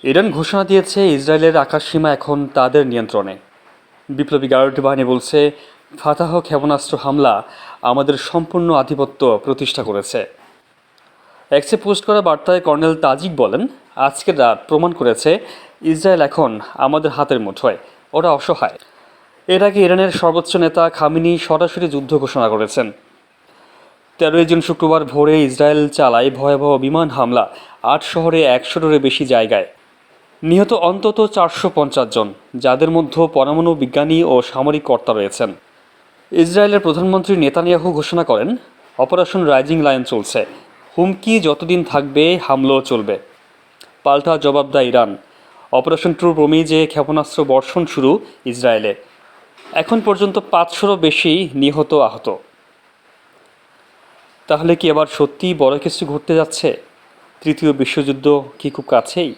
Iran ঘোষণা দিয়েছে ইসরায়েলের আকাশসীমা এখন তাদের নিয়ন্ত্রণে। বিপ্লবী গার্ড বাহিনী বলছে, ফাতাহ ক্ষেপণাস্ত্র হামলা আমাদের সম্পূর্ণ আধিপত্য প্রতিষ্ঠা করেছে। এক্সে পোস্ট করা বার্তায় কর্নেল তাজিক বলেন, আজকের রাত প্রমাণ করেছে ইসরায়েল এখন আমাদের হাতের মুঠোয়, ওরা অসহায়। এর আগে ইরানের সর্বোচ্চ নেতা খামেনি সরাসরি যুদ্ধ ঘোষণা করেছেন। 13 জুন শুক্রবার ভোরে ইসরায়েল চালায় ভয়াবহ বিমান হামলা 8 শহরে 100-এরও বেশি জায়গায়। নিহত অন্তত 450 জন, যাদের মধ্যে পরমাণু বিজ্ঞানী ও সামরিক কর্তা রয়েছেন। ইসরায়েলের প্রধানমন্ত্রী নেতানিয়াহু ঘোষণা করেন, অপারেশন রাইজিং লায়ন চলছে, হুমকি যতদিন থাকবে হামলাও চলবে। পাল্টা জবাব দেয় ইরান। অপারেশন ট্রু প্রমিজে ক্ষেপণাস্ত্র বর্ষণ শুরু ইসরায়েলে। এখন পর্যন্ত 500-এরও বেশি নিহত আহত। তাহলে কি এবার সত্যিই বড় কিছু ঘটতে যাচ্ছে? তৃতীয় বিশ্বযুদ্ধ কি খুব কাছেই?